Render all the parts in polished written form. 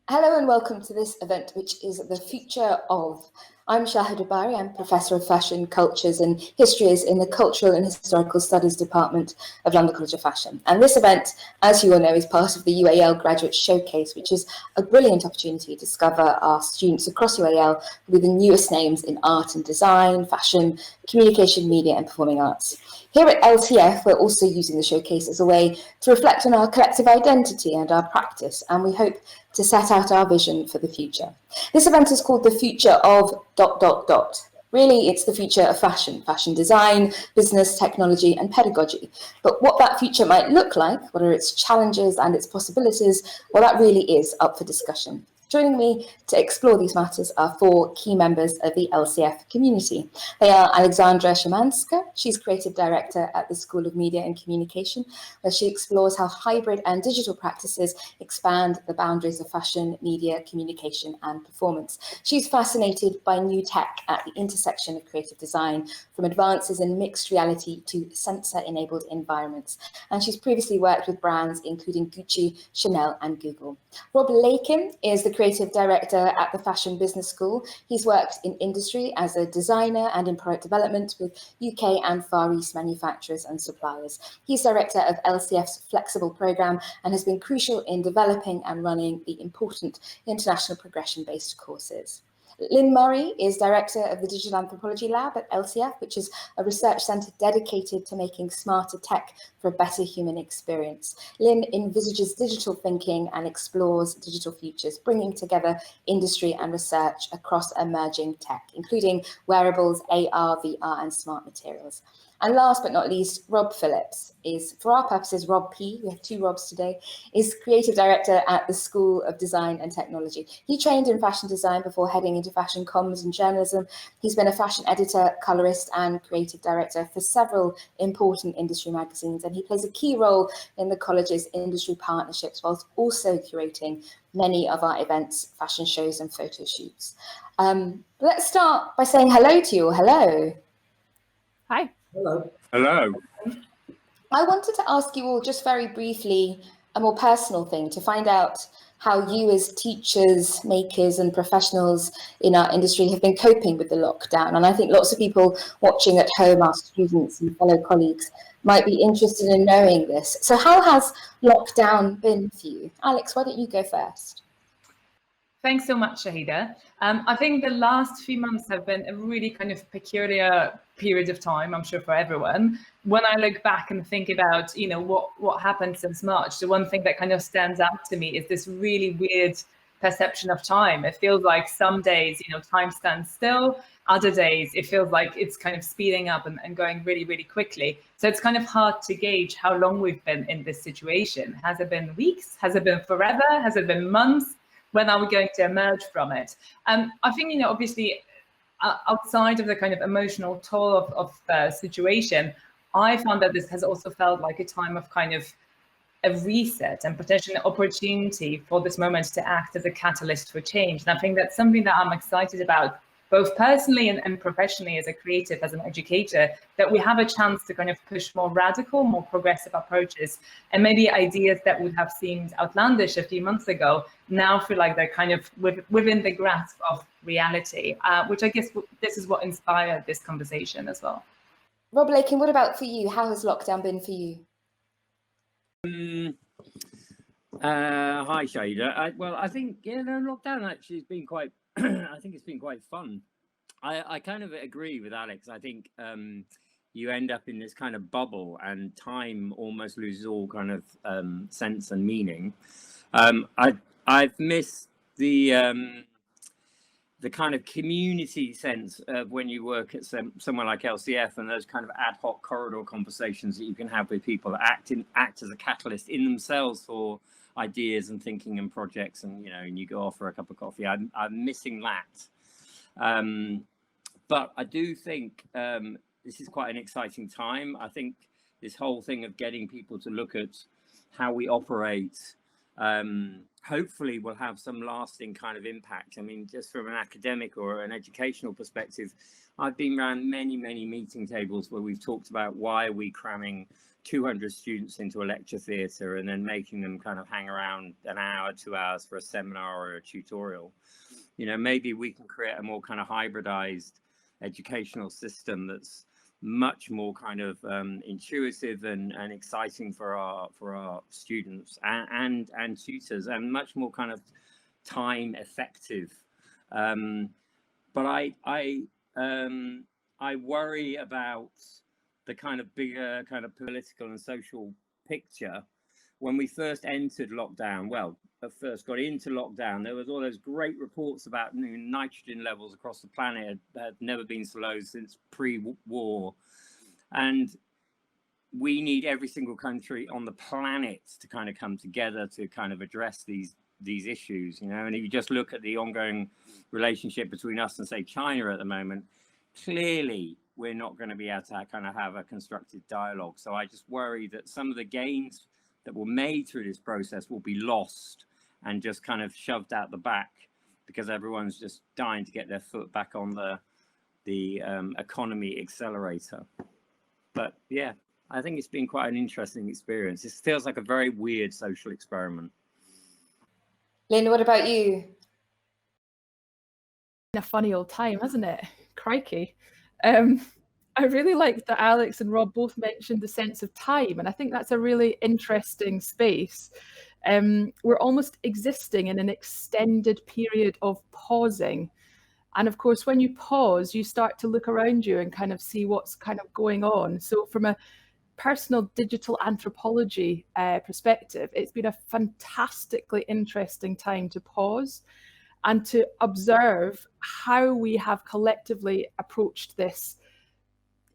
Hello and welcome to this event, which is the future of. I'm Shahidha Bari. I'm Professor of Fashion, Cultures and Histories in the Cultural and Historical Studies Department of London College of Fashion. And this event, as you all know, is part of the UAL Graduate Showcase, which is a brilliant opportunity to discover our students across UAL with the newest names in art and design, fashion, communication, media and performing arts. Here at LTF, we're also using the showcase as a way to reflect on our collective identity and our practice, and we hope to set out our vision for the future. This event is called the future of ... Really, it's the future of fashion, fashion design, business, technology, and pedagogy. But what that future might look like, what are its challenges and its possibilities, well, that really is up for discussion. Joining me to explore these matters are four key members of the LCF community. They are Aleksandra Szymanska. She's Creative Director at the School of Media and Communication, where she explores how hybrid and digital practices expand the boundaries of fashion, media, communication, and performance. She's fascinated by new tech at the intersection of creative design, from advances in mixed reality to sensor-enabled environments. And she's previously worked with brands including Gucci, Chanel, and Google. Rob Lakin is the Creative Director at the Fashion Business School. He's worked in industry as a designer and in product development with UK and Far East manufacturers and suppliers. He's Director of LCF's Flexible Programme and has been crucial in developing and running the important international progression-based courses. Lynne Murray is Director of the Digital Anthropology Lab at LCF, which is a research centre dedicated to making smarter tech for a better human experience. Lynne envisages digital thinking and explores digital futures, bringing together industry and research across emerging tech, including wearables, AR, VR, and smart materials. And last but not least, Rob Phillips is, for our purposes, Rob P, we have two Robs today, is Creative Director at the School of Design and Technology. He trained in fashion design before heading into fashion comms and journalism. He's been a fashion editor, colorist, and creative director for several important industry magazines, and he plays a key role in the college's industry partnerships, whilst also curating many of our events, fashion shows, and photo shoots. Let's start by saying hello to you. Hello. Hi. Hello. Hello. I wanted to ask you all just very briefly a more personal thing to find out how you as teachers, makers and professionals in our industry have been coping with the lockdown. And I think lots of people watching at home, our students and fellow colleagues, might be interested in knowing this. So how has lockdown been for you? Alex, why don't you go first? Thanks so much, Shahidha. I think the last few months have been a really kind of peculiar period of time, I'm sure for everyone. When I look back and think about, what happened since March, the one thing that kind of stands out to me is this really weird perception of time. It feels like some days, time stands still. Other days, it feels like it's kind of speeding up and going really, really quickly. So it's kind of hard to gauge how long we've been in this situation. Has it been weeks? Has it been forever? Has it been months? When are we going to emerge from it? I think, obviously, outside of the kind of emotional toll of the situation, I found that this has also felt like a time of kind of a reset and potentially an opportunity for this moment to act as a catalyst for change. And I think that's something that I'm excited about, both personally and professionally as a creative, as an educator, that we have a chance to kind of push more radical, more progressive approaches, and maybe ideas that would have seemed outlandish a few months ago now feel like they're kind of within the grasp of reality, which I guess this is what inspired this conversation as well. Rob Lakin, what about for you? How has lockdown been for you? Hi, Shahidha. Well, I think lockdown actually has been quite. I think it's been quite fun. I kind of agree with Alex. I think you end up in this kind of bubble, and time almost loses all kind of sense and meaning. I've missed the kind of community sense of when you work at somewhere like LCF, and those kind of ad hoc corridor conversations that you can have with people that act as a catalyst in themselves for ideas and thinking and projects, and and you go off for a cup of coffee. I'm missing that, but I do think this is quite an exciting time. I think this whole thing of getting people to look at how we operate hopefully will have some lasting kind of impact. I mean, just from an academic or an educational perspective, I've been around many meeting tables where we've talked about why are we cramming 200 students into a lecture theatre and then making them kind of hang around an hour, 2 hours for a seminar or a tutorial. You know, maybe we can create a more kind of hybridized educational system that's much more kind of intuitive and exciting for our students and tutors, and much more kind of time effective. But I worry about the kind of bigger kind of political and social picture. When we first entered lockdown, well, first got into lockdown, there was all those great reports about nitrogen levels across the planet had never been so low since pre-war. And we need every single country on the planet to kind of come together to kind of address these issues, you know. And if you just look at the ongoing relationship between us and, say, China at the moment, clearly we're not going to be able to kind of have a constructive dialogue. So I just worry that some of the gains that were made through this process will be lost and just kind of shoved out the back because everyone's just dying to get their foot back on the economy accelerator. But yeah, I think it's been quite an interesting experience. It feels like a very weird social experiment. Lynne, what about you? A funny old time, hasn't it? Crikey. I really like that Alex and Rob both mentioned the sense of time, and I think that's a really interesting space. We're almost existing in an extended period of pausing. And of course, when you pause, you start to look around you and kind of see what's kind of going on. So from a personal digital anthropology perspective, it's been a fantastically interesting time to pause and to observe how we have collectively approached this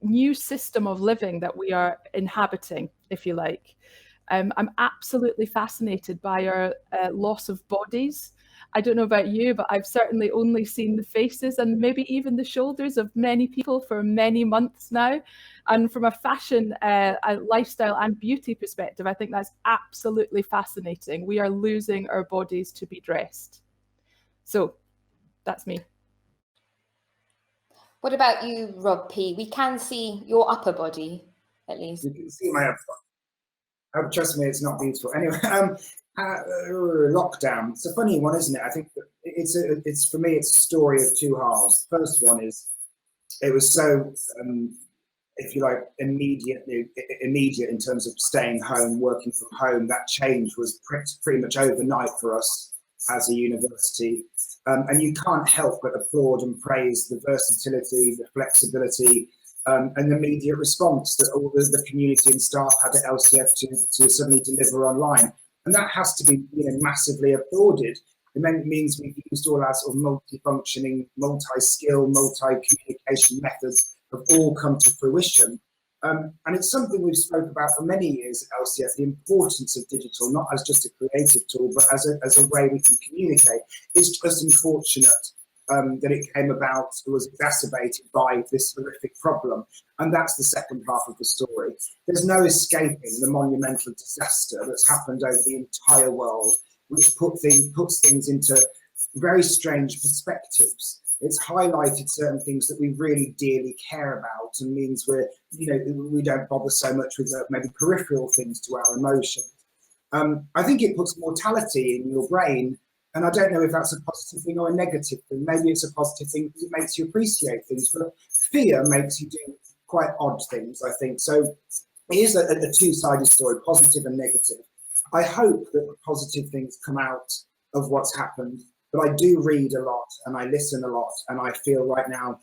new system of living that we are inhabiting, if you like. I'm absolutely fascinated by our loss of bodies. I don't know about you, but I've certainly only seen the faces and maybe even the shoulders of many people for many months now. And from a fashion, a lifestyle and beauty perspective, I think that's absolutely fascinating. We are losing our bodies to be dressed. So that's me. What about you, Rob P? We can see your upper body, at least. You can see my upper body. Trust me, it's not beautiful. Anyway, lockdown. It's a funny one, isn't it? I think it's for me, it's a story of two halves. The first one is it was so, if you like, immediate in terms of staying home, working from home. That change was pretty much overnight for us as a university. And you can't help but applaud and praise the versatility, the flexibility, and the immediate response that all the community and staff had at LCF to suddenly deliver online. And that has to be, massively applauded. It means we've used all our sort of multi-functioning, multi-skill, multi-communication methods have all come to fruition. And it's something we've spoke about for many years at LCF, the importance of digital, not as just a creative tool, but as a way we can communicate. It's just unfortunate that it came about, it was exacerbated by this horrific problem. And that's the second half of the story. There's no escaping the monumental disaster that's happened over the entire world, which puts things into very strange perspectives. It's highlighted certain things that we really dearly care about, and means we don't bother so much with maybe peripheral things to our emotions. I think it puts mortality in your brain, and I don't know if that's a positive thing or a negative thing. Maybe it's a positive thing because it makes you appreciate things, but fear makes you do quite odd things, I think. So it is a two-sided story, positive and negative. I hope that the positive things come out of what's happened. But I do read a lot and I listen a lot, and I feel right now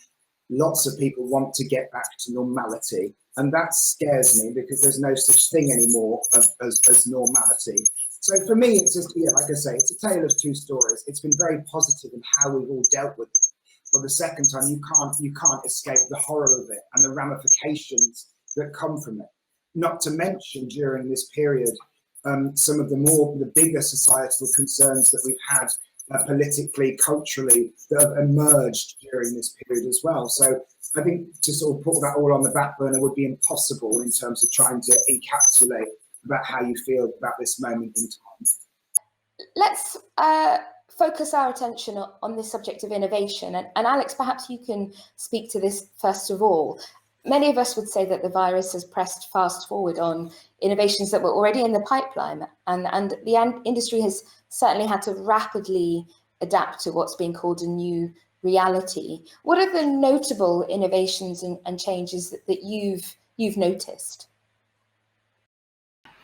lots of people want to get back to normality, and that scares me because there's no such thing anymore as normality. So for me, it's just, like I say, it's a tale of two stories. It's been very positive in how we've all dealt with it, but the second time you can't escape the horror of it and the ramifications that come from it. Not to mention during this period, some of the bigger societal concerns that we've had. Politically, culturally, that have emerged during this period as well. So I think to sort of put that all on the back burner would be impossible in terms of trying to encapsulate about how you feel about this moment in time. Let's focus our attention on this subject of innovation. And Alex, perhaps you can speak to this first of all. many of us would say that the virus has pressed fast forward on innovations that were already in the pipeline, and the industry has certainly had to rapidly adapt to what's being called a new reality. What are the notable innovations and changes that you've noticed?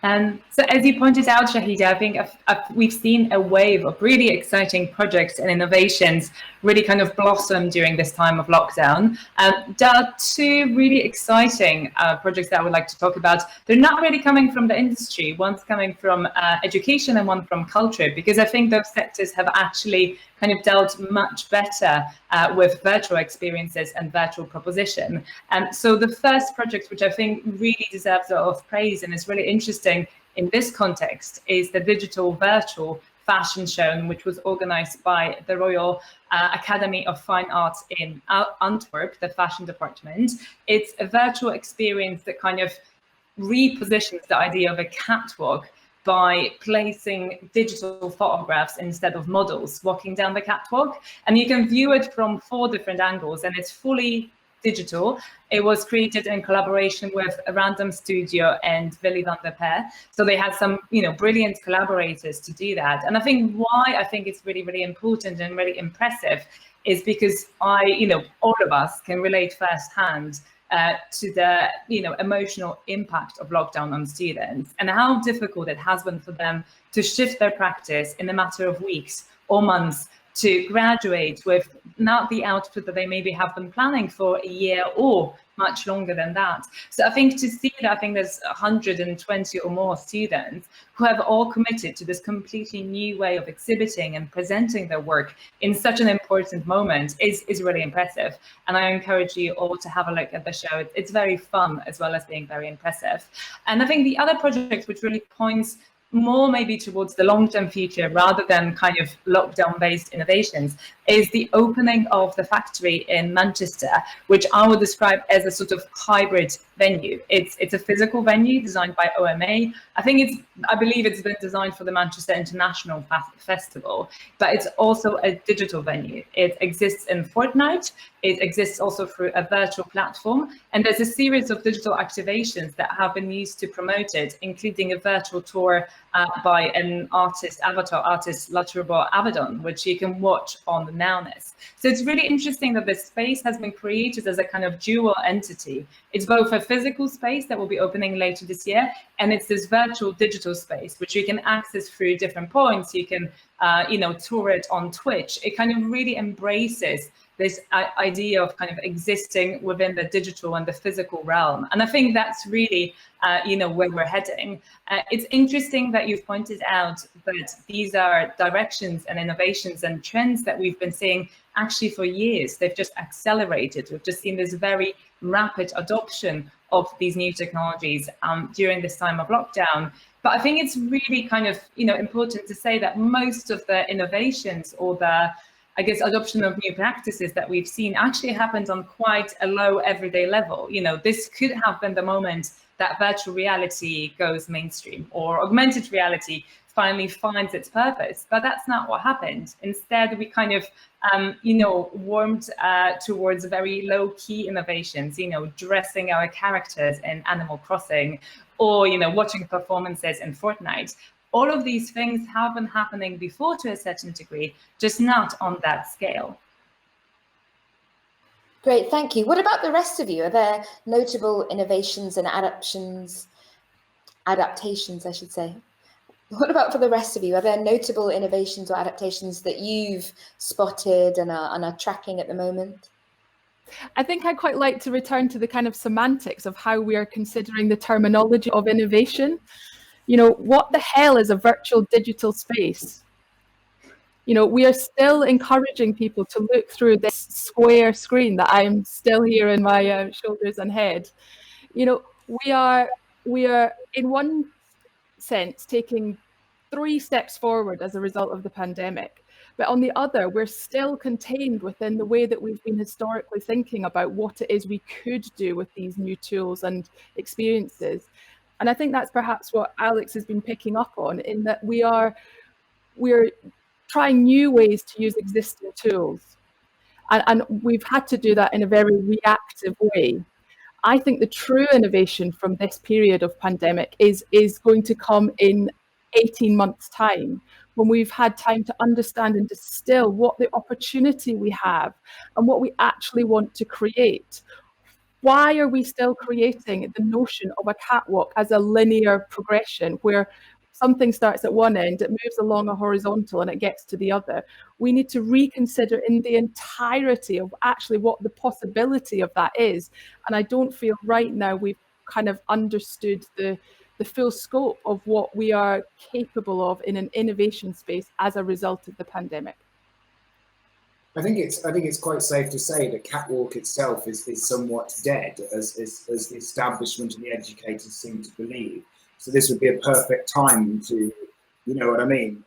So as you pointed out, Shahidha, I think we've seen a wave of really exciting projects and innovations really kind of blossom during this time of lockdown. There are two really exciting projects that I would like to talk about. They're not really coming from the industry. One's coming from education and one from culture, because I think those sectors have actually kind of dealt much better with virtual experiences and virtual proposition. So the first project, which I think really deserves a lot of praise and is really interesting in this context, is the digital virtual fashion show, which was organized by the Royal Academy of Fine Arts in Antwerp, the fashion department. It's a virtual experience that kind of repositions the idea of a catwalk by placing digital photographs instead of models walking down the catwalk. And you can view it from 4 different angles, and it's fully digital. It was created in collaboration with a Random Studio and Willy van der Peer. So they had some, brilliant collaborators to do that. And I think why I think it's really, really important and really impressive is because all of us can relate firsthand to the emotional impact of lockdown on students and how difficult it has been for them to shift their practice in a matter of weeks or months to graduate with not the output that they maybe have been planning for a year or much longer than that. So I think to see that, I think there's 120 or more students who have all committed to this completely new way of exhibiting and presenting their work in such an important moment is really impressive. And I encourage you all to have a look at the show. It's very fun as well as being very impressive. And I think the other project which really points more maybe towards the long-term future rather than kind of lockdown-based innovations is the opening of the factory in Manchester, which I would describe as a sort of hybrid venue. It's a physical venue designed by OMA. I believe it's been designed for the Manchester International Festival, but it's also a digital venue. It exists in Fortnite. It exists also through a virtual platform. And there's a series of digital activations that have been used to promote it, including a virtual tour by an avatar artist, Laturbo Avedon, which you can watch on the Nowness. So it's really interesting that this space has been created as a kind of dual entity. It's both a physical space that will be opening later this year, and it's this virtual digital space, which you can access through different points. You can, tour it on Twitch. It kind of really embraces this idea of kind of existing within the digital and the physical realm. And I think that's really, where we're heading. It's interesting that you've pointed out that these are directions and innovations and trends that we've been seeing actually for years. They've just accelerated. We've just seen this very rapid adoption of these new technologies during this time of lockdown. But I think it's really kind of, important to say that most of the innovations or the adoption of new practices that we've seen actually happened on quite a low everyday level. This could have been the moment that virtual reality goes mainstream or augmented reality finally finds its purpose, but that's not what happened. Instead, we kind of, warmed towards very low-key innovations, dressing our characters in Animal Crossing or, watching performances in Fortnite. All of these things have been happening before to a certain degree, just not on that scale. Great, thank you. What about the rest of you? Are there notable innovations and adaptations, I should say? What about for the rest of you? Are there notable innovations or adaptations that you've spotted and are tracking at the moment? I think I'd quite like to return to the kind of semantics of how we are considering the terminology of innovation. What the hell is a virtual digital space? We are still encouraging people to look through this square screen that I'm still here in my shoulders and head. We are in one sense taking 3 steps forward as a result of the pandemic. But on the other, we're still contained within the way that we've been historically thinking about what it is we could do with these new tools and experiences. And I think that's perhaps what Alex has been picking up on, in that we're trying new ways to use existing tools. And we've had to do that in a very reactive way. I think the true innovation from this period of pandemic is going to come in 18 months' time, when we've had time to understand and distill what the opportunity we have and what we actually want to create. Why are we still creating the notion of a catwalk as a linear progression where something starts at one end, it moves along a horizontal and it gets to the other? We need to reconsider in the entirety of actually what the possibility of that is. And I don't feel right now we've kind of understood the full scope of what we are capable of in an innovation space as a result of the pandemic. I think it's quite safe to say the catwalk itself is somewhat dead, as the establishment and the educators seem to believe. So this would be a perfect time to, you know what I mean,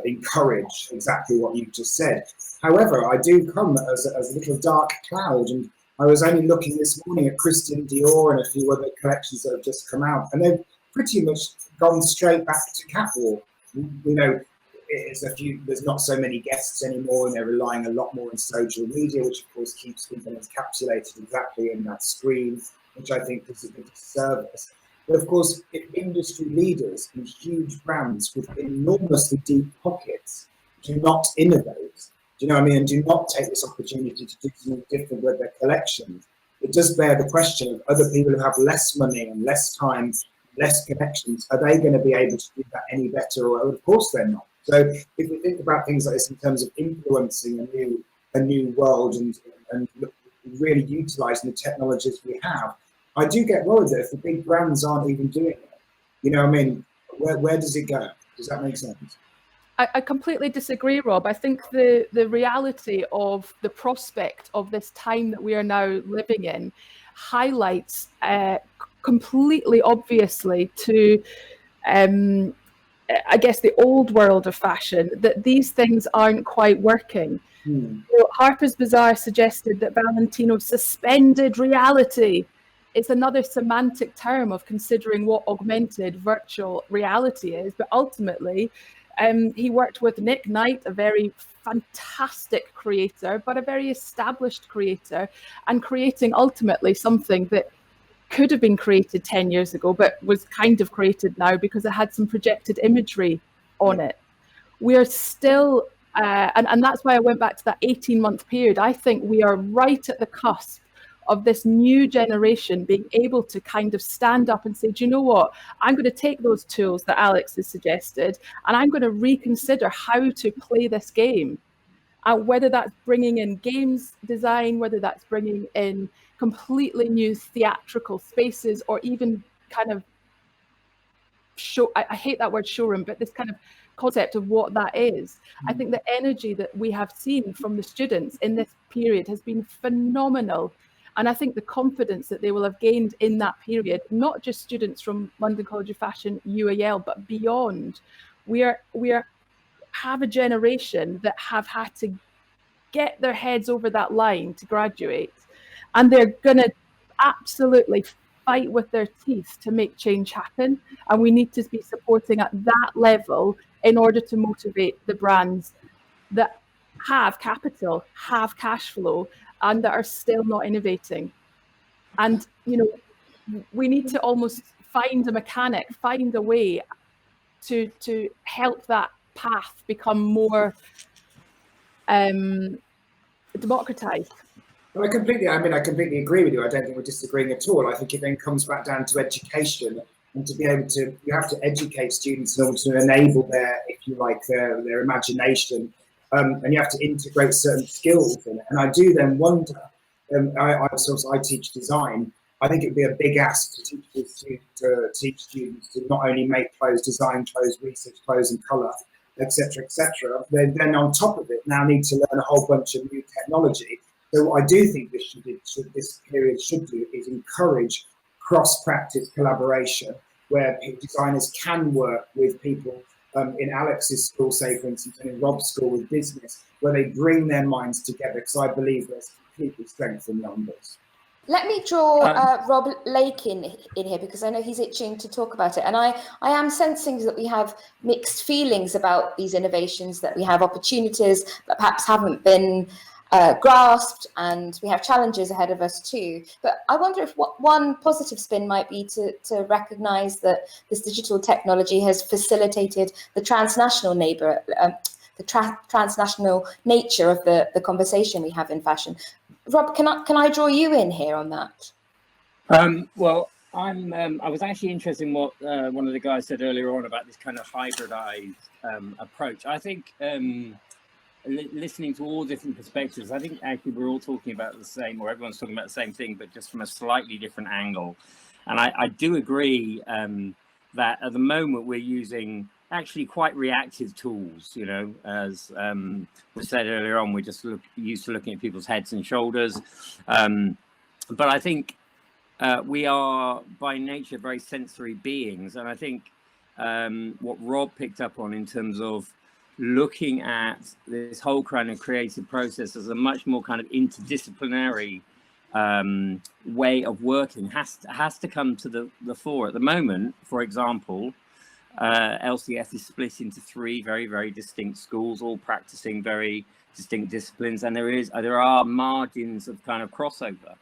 encourage exactly what you've just said. However, I do come as a little dark cloud, and I was only looking this morning at Christian Dior and a few other collections that have just come out, and they've pretty much gone straight back to catwalk. You know, there's not so many guests anymore, and they're relying a lot more on social media, which of course keeps people encapsulated exactly in that screen, which I think is a big disservice. But of course, industry leaders and huge brands with enormously deep pockets do not innovate. Do you know what I mean? And do not take this opportunity to do something different with their collections. It does bear the question of other people who have less money and less time, less connections. Are they going to be able to do that any better? Or of course they're not. So if we think about things like this in terms of influencing a new world and really utilising the technologies we have, I do get worried that if the big brands aren't even doing it, you know what I mean, where does it go? Does that make sense? I completely disagree, Rob. I think the reality of the prospect of this time that we are now living in highlights completely obviously to, I guess, the old world of fashion, that these things aren't quite working. So Harper's Bazaar suggested that Valentino suspended reality. It's another semantic term of considering what augmented virtual reality is, but ultimately, he worked with Nick Knight, a very fantastic creator, but a very established creator, and creating ultimately something that could have been created 10 years ago, but was kind of created now because it had some projected imagery on it. We are still, and that's why I went back to that 18-month period. I think we are right at the cusp of this new generation being able to kind of stand up and say, do you know what, I'm going to take those tools that Alex has suggested and I'm going to reconsider how to play this game. Whether that's bringing in games design, whether that's bringing in completely new theatrical spaces, or even kind of show, I hate that word showroom, but this kind of concept of what that is. I think the energy that we have seen from the students in this period has been phenomenal. And I think the confidence that they will have gained in that period, not just students from London College of Fashion, UAL, but beyond, we have a generation that have had to get their heads over that line to graduate. And they're going to absolutely fight with their teeth to make change happen. And we need to be supporting at that level in order to motivate the brands that have capital, have cash flow, and that are still not innovating. And, you know, we need to almost find a mechanic, find a way to help that path become more democratized. Well, I completely agree with you. I don't think we're disagreeing at all. I think it then comes back down to education, and to be able to, you have to educate students in order to enable their, if you like, their imagination, and you have to integrate certain skills in it. And I do then wonder, I teach design. I think it'd be a big ask to teach students to not only make clothes, design clothes, research clothes and colour, etc., etc. Then on top of it, now need to learn a whole bunch of new technology. So what I do think this period should do is encourage cross-practice collaboration, where designers can work with people in Alex's school, say for instance, and in Rob's school with business, where they bring their minds together, because I believe there's complete strength in numbers. Let me draw Rob Lakin in here, because I know he's itching to talk about it. And I am sensing that we have mixed feelings about these innovations, that we have opportunities that perhaps haven't been grasped, and we have challenges ahead of us too. But I wonder if one positive spin might be to recognise that this digital technology has facilitated the transnational transnational nature of the conversation we have in fashion. Rob, can I draw you in here on that? Well, I was actually interested in what one of the guys said earlier on about this kind of hybridized approach. I think listening to all different perspectives, I think actually we're all talking about the same, or everyone's talking about the same thing, but just from a slightly different angle. And I do agree that at the moment we're using actually quite reactive tools, you know, as was said earlier on, we're just used to looking at people's heads and shoulders. But I think we are by nature very sensory beings. And I think what Rob picked up on in terms of looking at this whole kind of creative process as a much more kind of interdisciplinary way of working has to come to the fore. At the moment, for example, LCS is split into 3 very, very distinct schools, all practicing very distinct disciplines, and there are margins of kind of crossover.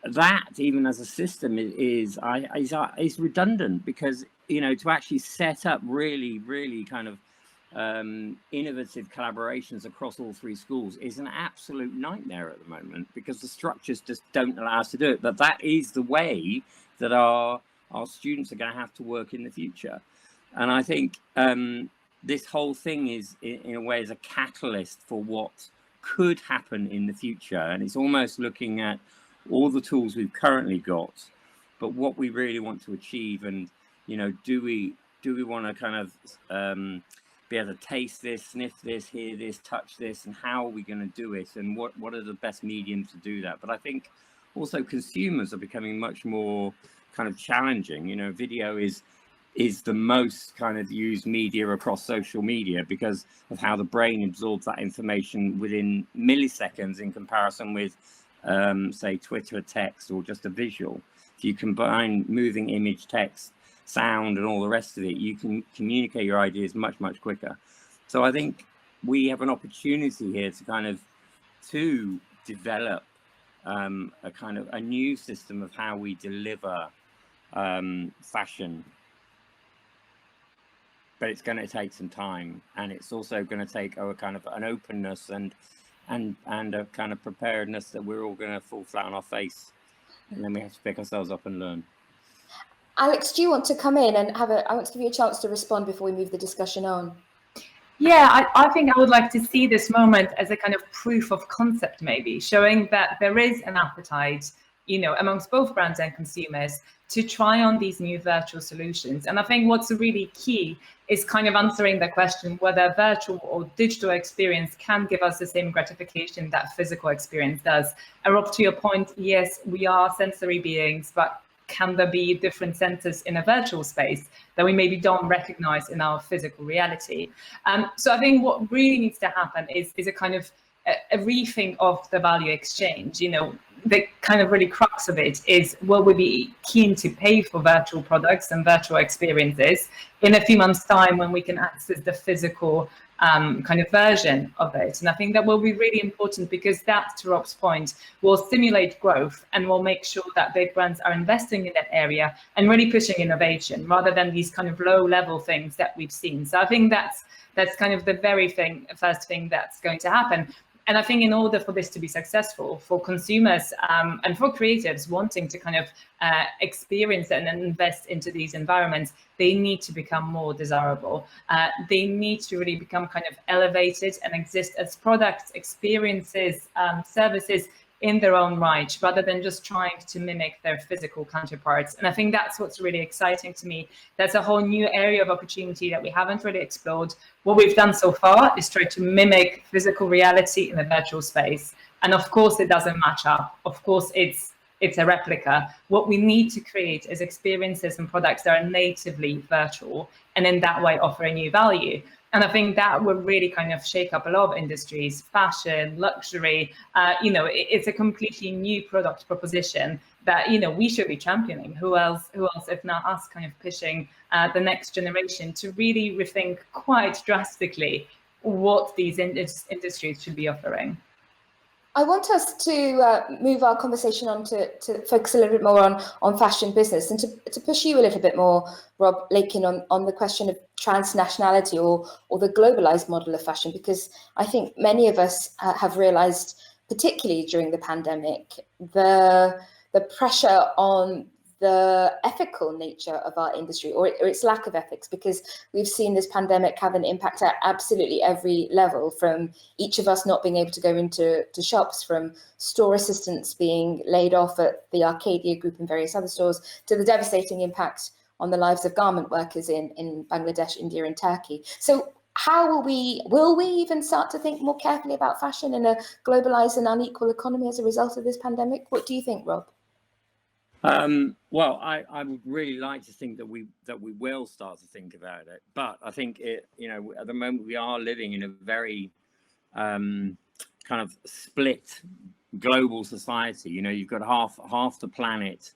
That, even as a system, is redundant, because, you know, to actually set up really kind of innovative collaborations across all 3 schools is an absolute nightmare at the moment, because the structures just don't allow us to do it. But that is the way that our students are going to have to work in the future. And I think this whole thing is, in a way, is a catalyst for what could happen in the future. And it's almost looking at all the tools we've currently got, but what we really want to achieve. And, you know, do we want to kind of be able to taste this, sniff this, hear this, touch this, and how are we going to do it, and what are the best mediums to do that? But I think also consumers are becoming much more kind of challenging. You know, video is the most kind of used media across social media because of how the brain absorbs that information within milliseconds in comparison with say Twitter text or just a visual. If you combine moving image, text, sound, and all the rest of it, you can communicate your ideas much quicker. So I think we have an opportunity here to kind of develop a kind of a new system of how we deliver fashion. But it's going to take some time, and it's also going to take a kind of an openness and a kind of preparedness that we're all going to fall flat on our face, and then we have to pick ourselves up and learn. Alex, do you want to come in and I want to give you a chance to respond before we move the discussion on. Yeah, I think I would like to see this moment as a kind of proof of concept, maybe showing that there is an appetite, you know, amongst both brands and consumers to try on these new virtual solutions. And I think what's really key is kind of answering the question whether virtual or digital experience can give us the same gratification that physical experience does. And Rob, to your point, yes, we are sensory beings, but can there be different senses in a virtual space that we maybe don't recognize in our physical reality? So I think what really needs to happen is a kind of a rethink of the value exchange. You know, the kind of really crux of it is, will we be keen to pay for virtual products and virtual experiences in a few months' time when we can access the physical kind of version of it? And I think that will be really important, because that, to Rob's point, will stimulate growth and will make sure that big brands are investing in that area and really pushing innovation rather than these kind of low-level things that we've seen. So I think that's kind of the first thing that's going to happen. And I think in order for this to be successful for consumers and for creatives wanting to kind of experience and invest into these environments, they need to become more desirable. They need to really become kind of elevated and exist as products, experiences, services in their own right, rather than just trying to mimic their physical counterparts. And I think that's what's really exciting to me. That's a whole new area of opportunity that we haven't really explored. What we've done so far is try to mimic physical reality in a virtual space. And of course, it doesn't match up. Of course, it's a replica. What we need to create is experiences and products that are natively virtual, and in that way offer a new value. And I think that will really kind of shake up a lot of industries, fashion, luxury. You know, it's a completely new product proposition that, you know, we should be championing. Who else if not us, kind of pushing the next generation to really rethink quite drastically what these industries should be offering. I want us to move our conversation on to focus a little bit more on fashion business, and to push you a little bit more, Rob Lakin, on the question of transnationality or the globalized model of fashion, because I think many of us have realized, particularly during the pandemic, the pressure on the ethical nature of our industry, or its lack of ethics, because we've seen this pandemic have an impact at absolutely every level, from each of us not being able to go into shops, from store assistants being laid off at the Arcadia Group and various other stores, to the devastating impact on the lives of garment workers in Bangladesh, India and Turkey. So how will we even start to think more carefully about fashion in a globalized and unequal economy as a result of this pandemic? What do you think, Rob? Well, I would really like to think that we will start to think about it, but I think at the moment we are living in a very kind of split global society. You've got half the planet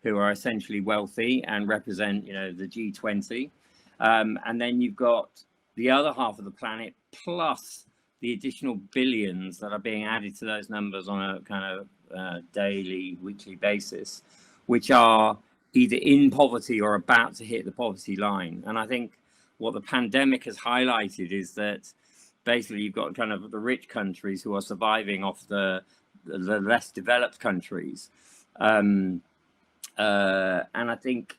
who are essentially wealthy and represent the G20, and then you've got the other half of the planet plus the additional billions that are being added to those numbers on a kind of daily, weekly basis, which are either in poverty or about to hit the poverty line. And I think what the pandemic has highlighted is that basically you've got kind of the rich countries who are surviving off the less developed countries. And I think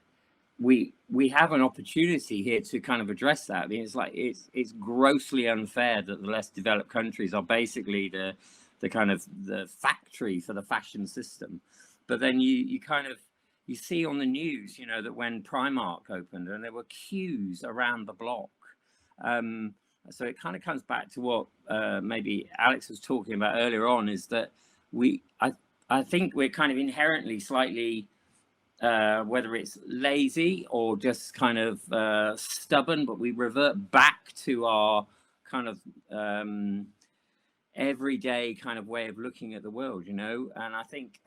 we have an opportunity here to kind of address that. I mean, it's grossly unfair that the less developed countries are basically the kind of the factory for the fashion system. But then you see on the news, that when Primark opened and there were queues around the block. So it kind of comes back to what maybe Alex was talking about earlier on, is that I think we're kind of inherently slightly, whether it's lazy or just kind of stubborn, but we revert back to our kind of everyday kind of way of looking at the world, and I think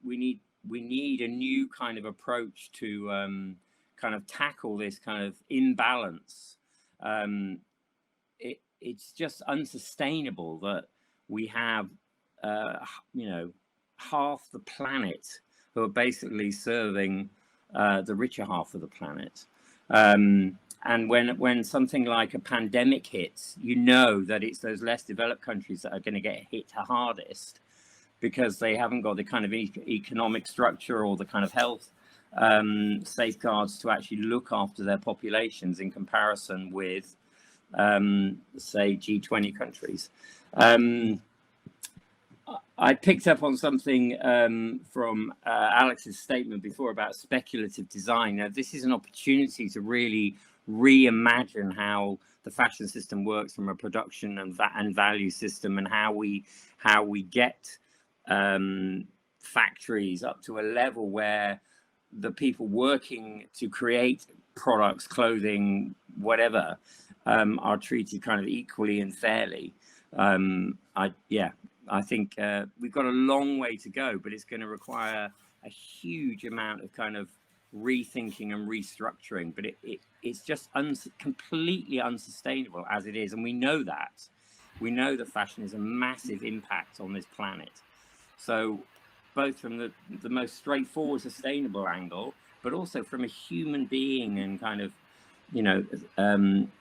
we need a new kind of approach to kind of tackle this kind of imbalance. It's just unsustainable that we have half the planet who are basically serving the richer half of the planet. And when something like a pandemic hits, that it's those less developed countries that are going to get hit hardest, because they haven't got the kind of economic structure or the kind of health safeguards to actually look after their populations in comparison with, say, G20 countries. I picked up on something from Alex's statement before about speculative design. Now, this is an opportunity to really reimagine how the fashion system works from a production and value system, and how we get factories up to a level where the people working to create products, clothing, whatever, are treated kind of equally and fairly. I think we've got a long way to go, but it's going to require a huge amount of kind of rethinking and restructuring. But it's just completely unsustainable as it is, and we know that. We know that fashion is a massive impact on this planet. So both from the most straightforward sustainable angle, but also from a human being and kind of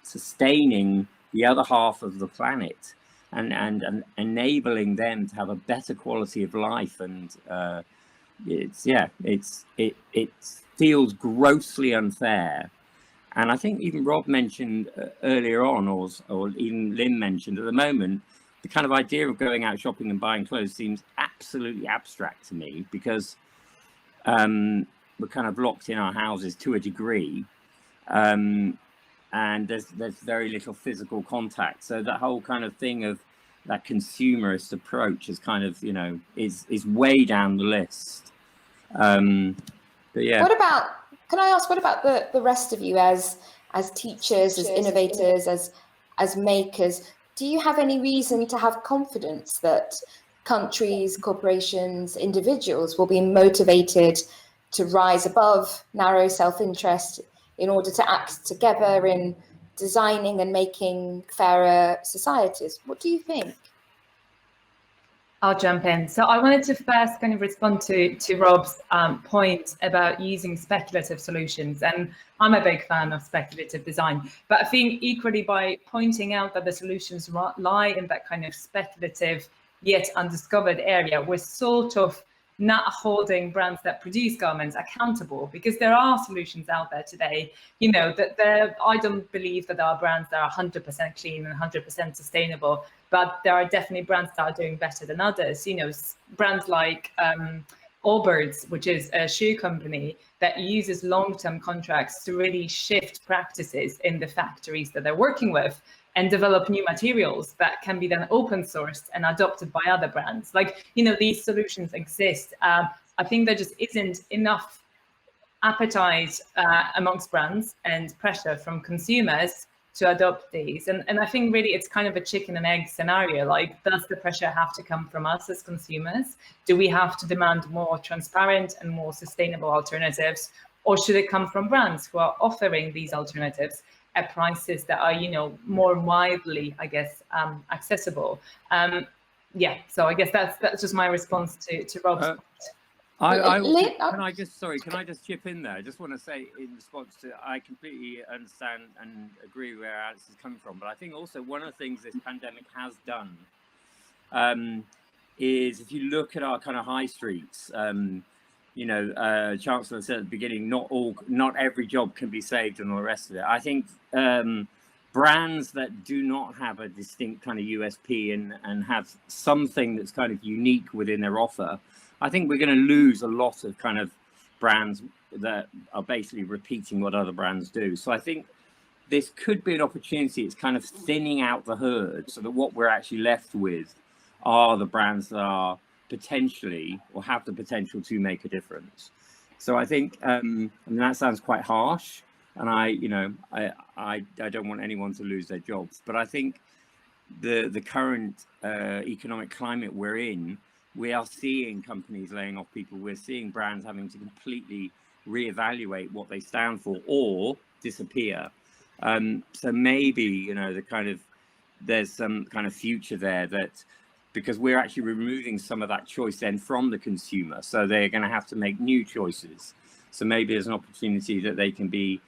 sustaining the other half of the planet. And enabling them to have a better quality of life, and it feels grossly unfair. And I think even Rob mentioned earlier on, or even Lynne mentioned, at the moment, the kind of idea of going out shopping and buying clothes seems absolutely abstract to me, because we're kind of locked in our houses to a degree. And there's very little physical contact. So that whole kind of thing of that consumerist approach is kind of, is way down the list. But yeah. Can I ask, what about the rest of you as teachers, as innovators, as makers? Do you have any reason to have confidence that countries, corporations, individuals will be motivated to rise above narrow self-interest in order to act together in designing and making fairer societies. What do you think? I'll jump in. So I wanted to first kind of respond to Rob's point about using speculative solutions. And I'm a big fan of speculative design, but I think equally by pointing out that the solutions lie in that kind of speculative yet undiscovered area, we're sort of not holding brands that produce garments accountable, because there are solutions out there today, you know, that I don't believe that there are brands that are 100% clean and 100% sustainable, but there are definitely brands that are doing better than others. You know, brands like Allbirds, which is a shoe company that uses long-term contracts to really shift practices in the factories that they're working with, and develop new materials that can be then open sourced and adopted by other brands. Like, you know, these solutions exist. I think there just isn't enough appetite amongst brands and pressure from consumers to adopt these. And I think really it's kind of a chicken and egg scenario. Like, does the pressure have to come from us as consumers? Do we have to demand more transparent and more sustainable alternatives? Or should it come from brands who are offering these alternatives at prices that are, you know, more widely, I guess, accessible? Yeah, so I guess that's just my response to Rob's point. Can I just chip in there? I just want to say, in response to, I completely understand and agree where Alex is coming from, but I think also one of the things this pandemic has done is, if you look at our kind of high streets, you know, Chancellor said at the beginning, not every job can be saved and all the rest of it. I think brands that do not have a distinct kind of USP and have something that's kind of unique within their offer, I think we're going to lose a lot of kind of brands that are basically repeating what other brands do. So I think this could be an opportunity. It's kind of thinning out the herd so that what we're actually left with are the brands that are potentially, or have the potential to, make a difference. So I think, I mean, that sounds quite harsh, and I don't want anyone to lose their jobs, but I think the current economic climate we're in, we are seeing companies laying off people. We're seeing brands having to completely reevaluate what they stand for or disappear. So maybe, you know, there's some kind of future there, that because we're actually removing some of that choice then from the consumer, so they're going to have to make new choices. So maybe there's an opportunity that they can be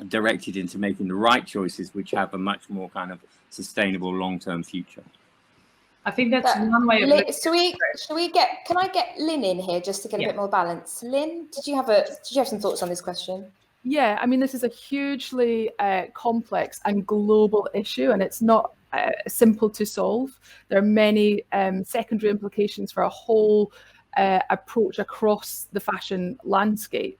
directed into making the right choices, which have a much more kind of sustainable long-term future. I think that's one way of can I get Lynne in here just to get a bit more balance? Lynne, did you have some thoughts on this question? Yeah, I mean, this is a hugely complex and global issue, and it's not simple to solve. There are many secondary implications for a whole approach across the fashion landscape.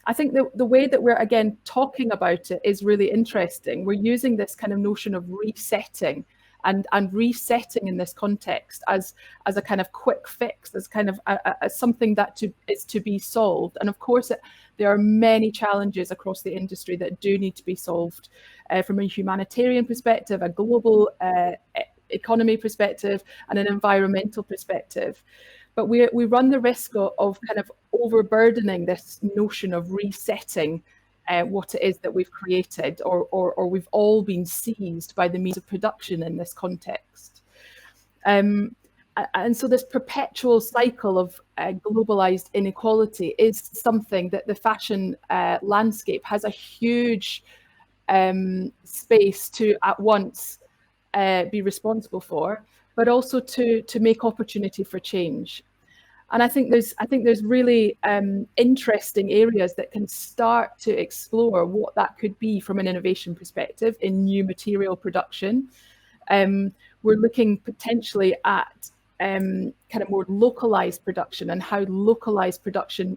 I think the way that we're, again, talking about it is really interesting. We're using this kind of notion of resetting, and resetting in this context as a kind of quick fix, as kind of as something that is to be solved. And of course, there are many challenges across the industry that do need to be solved from a humanitarian perspective, a global economy perspective, and an environmental perspective. But we run the risk of kind of overburdening this notion of resetting what it is that we've created, or we've all been seized by the means of production in this context. And so this perpetual cycle of globalized inequality is something that the fashion landscape has a huge space to at once be responsible for, but also to make opportunity for change. And I think there's really interesting areas that can start to explore what that could be from an innovation perspective in new material production. We're looking potentially at kind of more localized production, and how localized production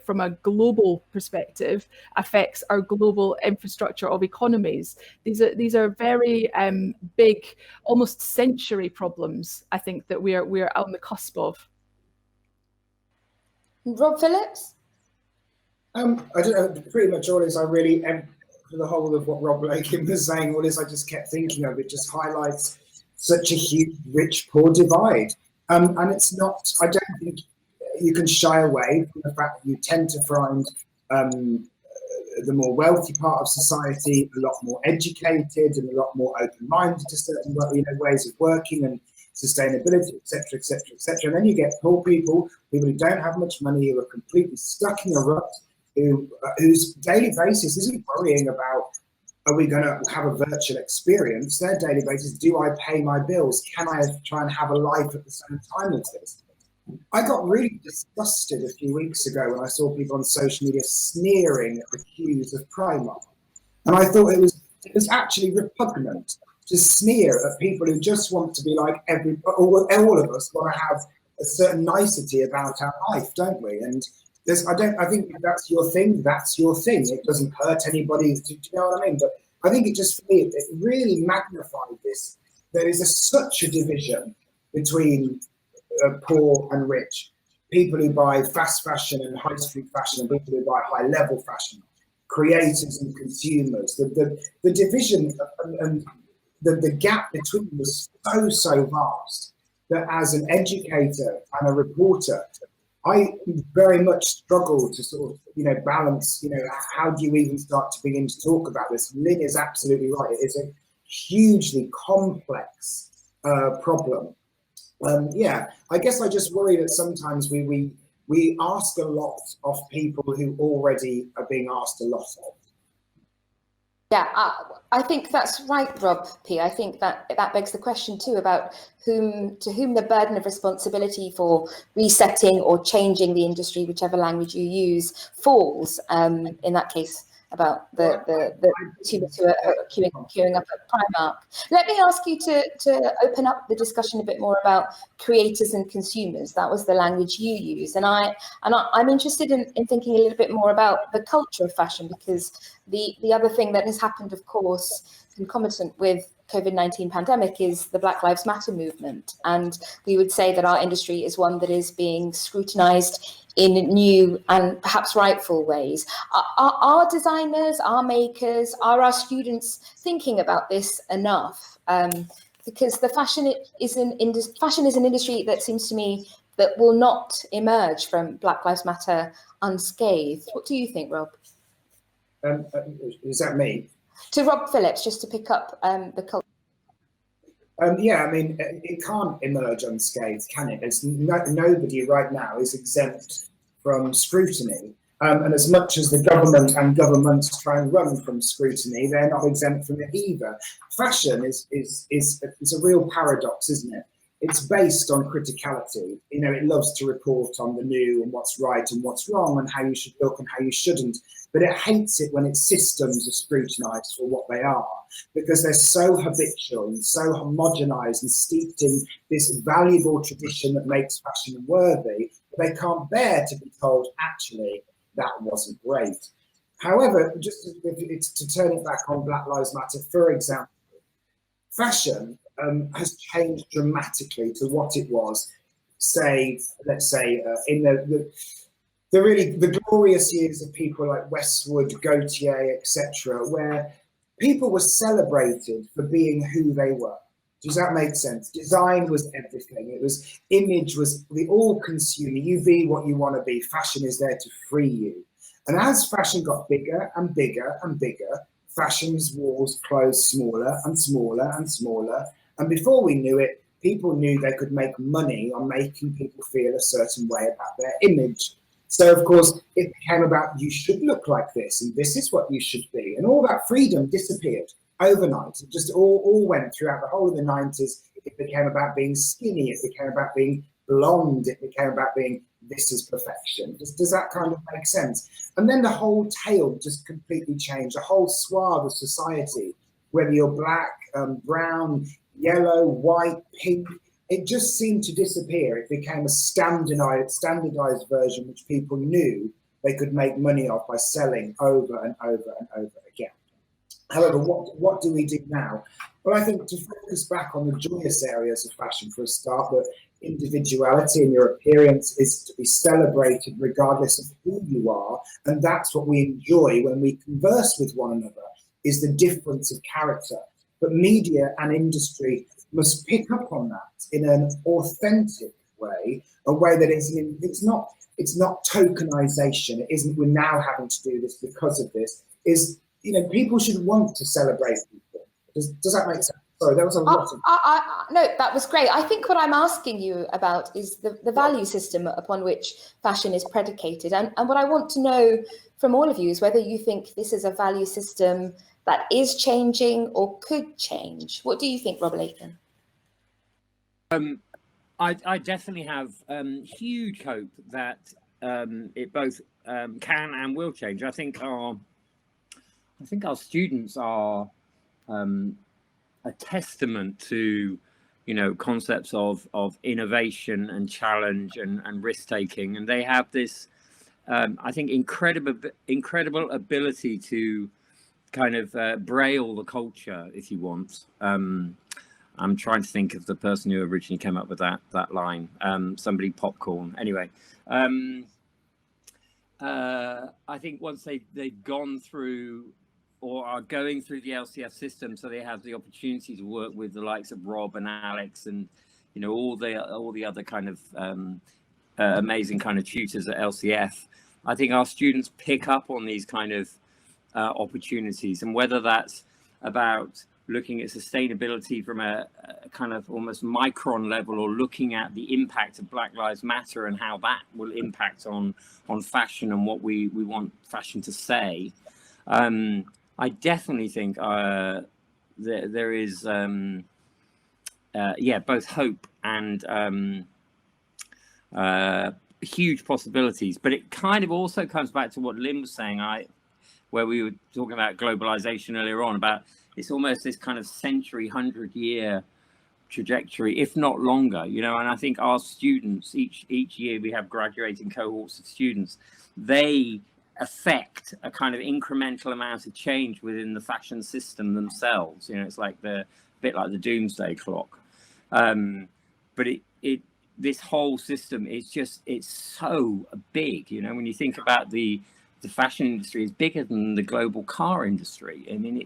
from a global perspective affects our global infrastructure of economies. These are very big, almost century problems, I think, that we're on the cusp of. Rob Phillips? I don't know, pretty much all this, I really, for the whole of what Rob Lakin was saying, all this I just kept thinking of, it just highlights such a huge rich-poor divide. And it's not, I don't think you can shy away from the fact that you tend to find the more wealthy part of society, a lot more educated and a lot more open-minded to certain ways of working and sustainability, etc., etc., etc. And then you get poor people who don't have much money, who are completely stuck in a rut, whose daily basis isn't worrying about, are we going to have a virtual experience? Their daily basis, do I pay my bills? Can I try and have a life at the same time as this? I got really disgusted a few weeks ago when I saw people on social media sneering at the queues of Primark. And I thought it was actually repugnant to sneer at people who just want to be like all of us want to have a certain nicety about our life, don't we? And I think that's your thing. That's your thing. It doesn't hurt anybody. Do you know what I mean? But I think it just, for me, it really magnified this. There is such a division between poor and rich. People who buy fast fashion and high street fashion, and people who buy high level fashion. Creators and consumers. The division and the gap between them was so vast that as an educator and a reporter, I very much struggle to sort of, balance, how do you even start to begin to talk about this? Lynne is absolutely right. It is a hugely complex problem. I guess I just worry that sometimes we ask a lot of people who already are being asked a lot of. Yeah, I think that's right, Rob P. I think that begs the question too about to whom the burden of responsibility for resetting or changing the industry, whichever language you use, falls. In that case, about the consumers who are queuing up at Primark. Let me ask you to open up the discussion a bit more about creators and consumers. That was the language you use, and I'm interested in thinking a little bit more about the culture of fashion, because the other thing that has happened, of course, concomitant with COVID-19 pandemic is the Black Lives Matter movement, and we would say that our industry is one that is being scrutinized in new and perhaps rightful ways. Are designers, are makers, are our students thinking about this enough? Because the fashion is an industry that seems to me that will not emerge from Black Lives Matter unscathed. What do you think, Rob? Is that me? To Rob Phillips, just to pick up the culture. It can't emerge unscathed, can it? Nobody right now is exempt from scrutiny. And as much as the government and governments try and run from scrutiny, they're not exempt from it either. Fashion is a real paradox, isn't it? It's based on criticality. It loves to report on the new and what's right and what's wrong and how you should look and how you shouldn't. But it hates it when its systems are scrutinized for what they are, because they're so habitual and so homogenized and steeped in this valuable tradition that makes fashion worthy, that they can't bear to be told, actually, that wasn't great. However, just to turn it back on Black Lives Matter, for example, fashion has changed dramatically to what it was, let's say, in the glorious years of people like Westwood, Gautier, etc., where people were celebrated for being who they were. Does that make sense? Design was everything. It was image, was the all-consuming. You be what you want to be. Fashion is there to free you. And as fashion got bigger and bigger and bigger, fashion's walls closed smaller and smaller and smaller. And before we knew it, people knew they could make money on making people feel a certain way about their image. So, of course, it became about you should look like this and this is what you should be. And all that freedom disappeared overnight. It just all went throughout the whole of the 90s. It became about being skinny. It became about being blonde. It became about being this is perfection. Does that kind of make sense? And then the whole tale just completely changed. The whole swath of society, whether you're black, brown, yellow, white, pink, it just seemed to disappear. It became a standardized version which people knew they could make money off by selling over and over and over again. However, what do we do now? Well, I think to focus back on the joyous areas of fashion for a start, that individuality and your appearance is to be celebrated regardless of who you are. And that's what we enjoy when we converse with one another, is the difference of character. But media and industry must pick up on that in an authentic way, a way that it's not tokenization. It isn't we're now having to do this because of this. is, you know, people should want to celebrate people. Does that make sense? Sorry, there was a lot of... No, that was great. I think what I'm asking you about is the value system upon which fashion is predicated. And what I want to know from all of you is whether you think this is a value system that is changing or could change. What do you think, Rob Lakin? I definitely have huge hope that it both can and will change. I think our students are a testament to, you know, concepts of innovation and challenge and risk taking, and they have this I think incredible ability to kind of braille the culture, if you want. I'm trying to think of the person who originally came up with that line. Somebody popcorn. Anyway, I think once they've gone through or are going through the LCF system, so they have the opportunity to work with the likes of Rob and Alex and, you know, all the other kind of amazing kind of tutors at LCF. I think our students pick up on these kind of opportunities, and whether that's about looking at sustainability from a kind of almost micron level, or looking at the impact of Black Lives Matter and how that will impact on fashion and what we want fashion to say. I definitely think there is, both hope and huge possibilities. But it kind of also comes back to what Lynne was saying, where we were talking about globalization earlier on, about it's almost this kind of century, 100-year trajectory, if not longer, you know. And I think our students, each year we have graduating cohorts of students, they affect a kind of incremental amount of change within the fashion system themselves. You know, it's like a bit like the doomsday clock. But this whole system is it's so big. You know, when you think about the fashion industry is bigger than the global car industry. I mean,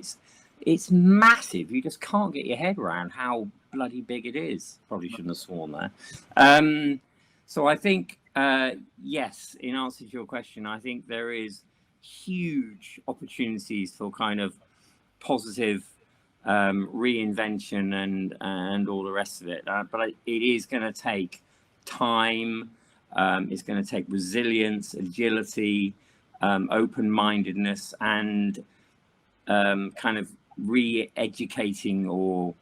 it's massive. You just can't get your head around how bloody big it is. Probably shouldn't have sworn there. So I think, yes, in answer to your question, I think there is huge opportunities for kind of positive reinvention and all the rest of it. But it is going to take time. It's going to take resilience, agility, open-mindedness, and kind of re-educating or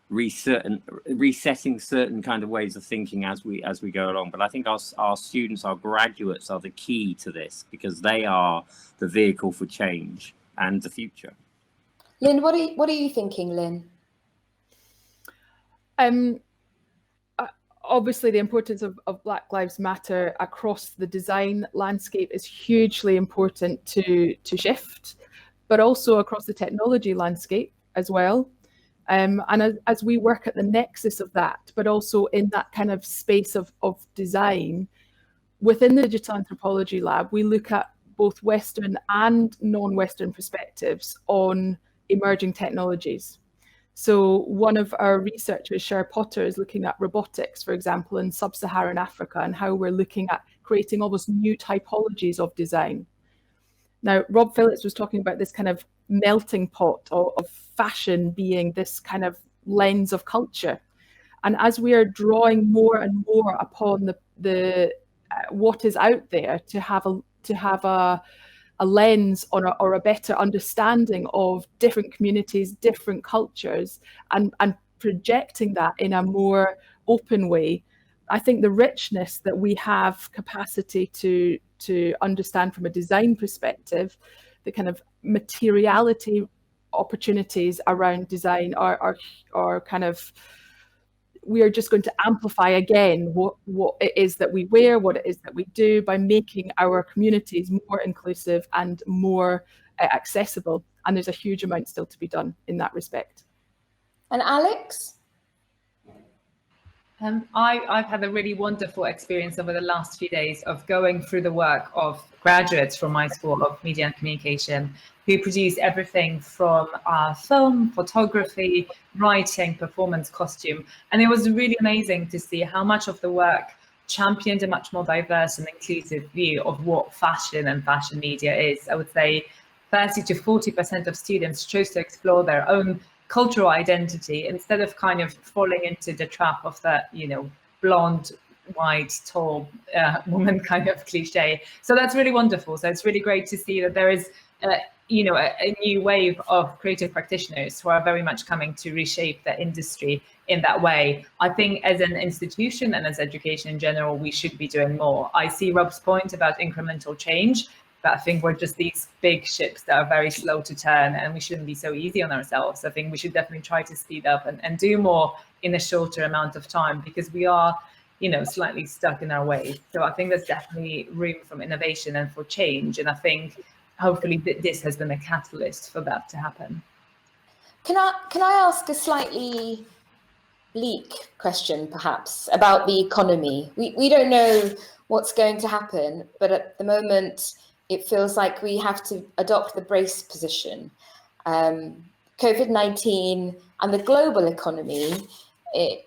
resetting certain kind of ways of thinking as we go along. But I think our students, our graduates, are the key to this, because they are the vehicle for change and the future. Lynne, what are you thinking, Lynne? Obviously, the importance of Black Lives Matter across the design landscape is hugely important to shift, but also across the technology landscape as well. And as we work at the nexus of that, but also in that kind of space of design, within the Digital Anthropology Lab, we look at both Western and non-Western perspectives on emerging technologies. So one of our researchers, Cher Potter, is looking at robotics, for example, in sub-Saharan Africa, and how we're looking at creating almost new typologies of design. Now, Rob Phillips was talking about this kind of melting pot of fashion being this kind of lens of culture. And as we are drawing more and more upon the what is out there to have a lens or a better understanding of different communities, different cultures, and projecting that in a more open way, I think the richness that we have capacity to understand from a design perspective, the kind of materiality opportunities around design are kind of, we are just going to amplify again what it is that we wear, what it is that we do, by making our communities more inclusive and more accessible. And there's a huge amount still to be done in that respect. And Alex? I've had a really wonderful experience over the last few days of going through the work of graduates from my School of Media and Communication, who produce everything from film, photography, writing, performance, costume. And it was really amazing to see how much of the work championed a much more diverse and inclusive view of what fashion and fashion media is. I would say 30 to 40% of students chose to explore their own cultural identity instead of kind of falling into the trap of that, you know, blonde, white, tall woman kind of cliche. So that's really wonderful. So it's really great to see that there is, you know, a new wave of creative practitioners who are very much coming to reshape the industry in that way. I think as an institution and as education in general, we should be doing more. I see Rob's point about incremental change, but I think we're just these big ships that are very slow to turn, and we shouldn't be so easy on ourselves. I think we should definitely try to speed up and do more in a shorter amount of time, because we are, you know, slightly stuck in our ways. So I think there's definitely room for innovation and for change. And I think hopefully this has been a catalyst for that to happen. Can I ask a slightly bleak question, perhaps, about the economy? We don't know what's going to happen, but at the moment, it feels like we have to adopt the brace position. COVID-19 and the global economy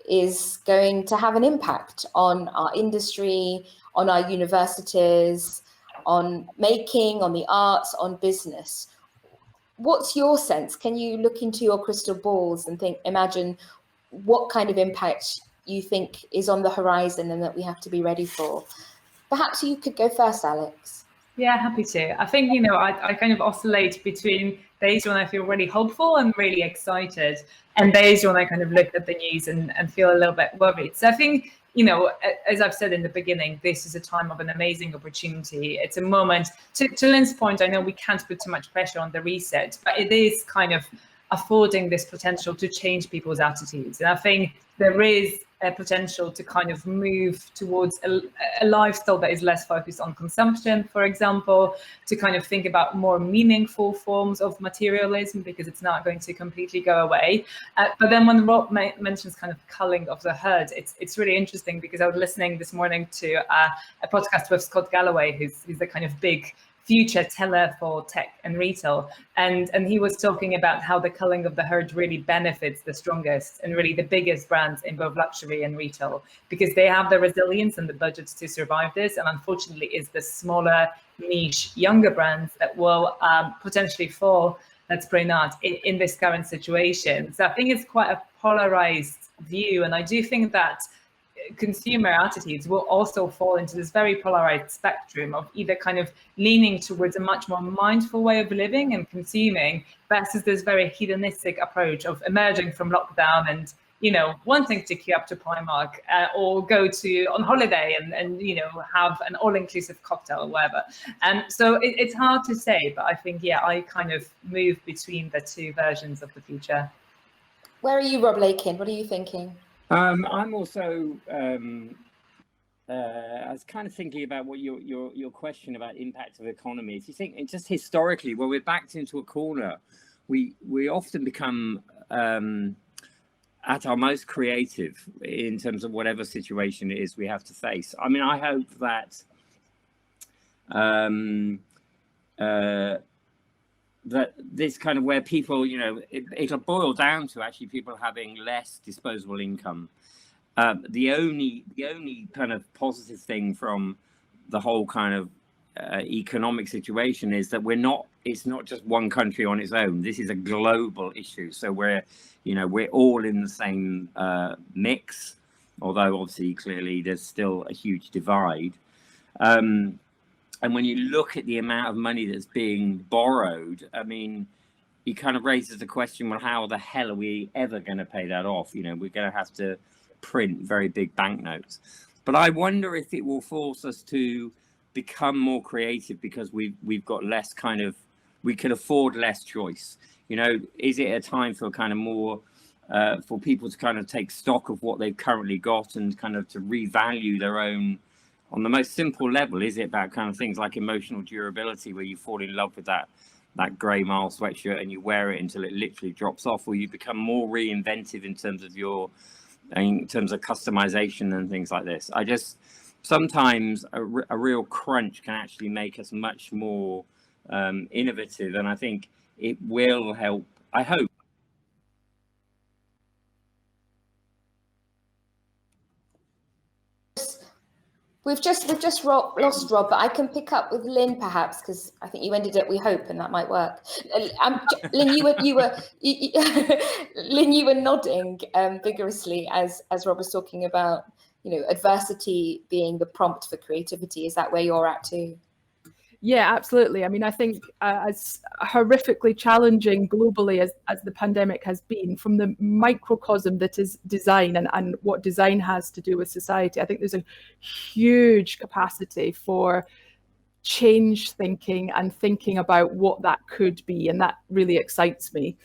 is going to have an impact on our industry, on our universities, on making, on the arts, on business. What's your sense? Can you look into your crystal balls and imagine what kind of impact you think is on the horizon and that we have to be ready for? Perhaps you could go first, Alex. Yeah, happy to. I think, you know, I kind of oscillate between days when I feel really hopeful and really excited, and days when I kind of look at the news and feel a little bit worried. So I think, you know, as I've said in the beginning, this is a time of an amazing opportunity. It's a moment, to Lynne's point, I know we can't put too much pressure on the reset, but it is kind of affording this potential to change people's attitudes. And I think there is a potential to kind of move towards a lifestyle that is less focused on consumption, for example, to kind of think about more meaningful forms of materialism, because it's not going to completely go away. But then when Rob mentions kind of culling of the herd, it's really interesting, because I was listening this morning to a podcast with Scott Galloway, who's the kind of big future teller for tech and retail. And he was talking about how the culling of the herd really benefits the strongest and really the biggest brands in both luxury and retail, because they have the resilience and the budgets to survive this. And unfortunately, it's the smaller, niche, younger brands that will potentially fall, let's pray not, in this current situation. So I think it's quite a polarized view. And I do think that consumer attitudes will also fall into this very polarized spectrum of either kind of leaning towards a much more mindful way of living and consuming versus this very hedonistic approach of emerging from lockdown and, you know, wanting to queue up to Primark or go on holiday and you know, have an all-inclusive cocktail or whatever. And so it's hard to say, but I think, yeah, I kind of move between the two versions of the future. Where are you, Rob Lakin? What are you thinking? I'm also, I was kind of thinking about what your question about impact of economies. You think just historically, when we're backed into a corner, we often become at our most creative in terms of whatever situation it is we have to face. I mean, I hope that that this kind of where people, you know, it'll boil down to actually people having less disposable income. The only kind of positive thing from the whole kind of economic situation is that it's not just one country on its own. This is a global issue. So we're all in the same mix, although obviously clearly there's still a huge divide. And when you look at the amount of money that's being borrowed, I mean, it kind of raises the question, well, how the hell are we ever going to pay that off? You know, we're going to have to print very big banknotes. But I wonder if it will force us to become more creative because we've got less kind of, we can afford less choice. You know, is it a time for kind of more, for people to kind of take stock of what they've currently got and kind of to revalue their own, on the most simple level? Is it about kind of things like emotional durability, where you fall in love with that grey mile sweatshirt and you wear it until it literally drops off, or you become more reinventive in terms of customization and things like this? I just, sometimes a real crunch can actually make us much more innovative, and I think it will help, I hope. We've just lost Rob, but I can pick up with Lynne perhaps, because I think you ended at "we hope," and that might work. Lynne, Lynne, you were nodding vigorously as Rob was talking about, adversity being the prompt for creativity. Is that where you're at too? Yeah, absolutely. I mean, I think as horrifically challenging globally as the pandemic has been, from the microcosm that is design and what design has to do with society, I think there's a huge capacity for change thinking and thinking about what that could be. And that really excites me.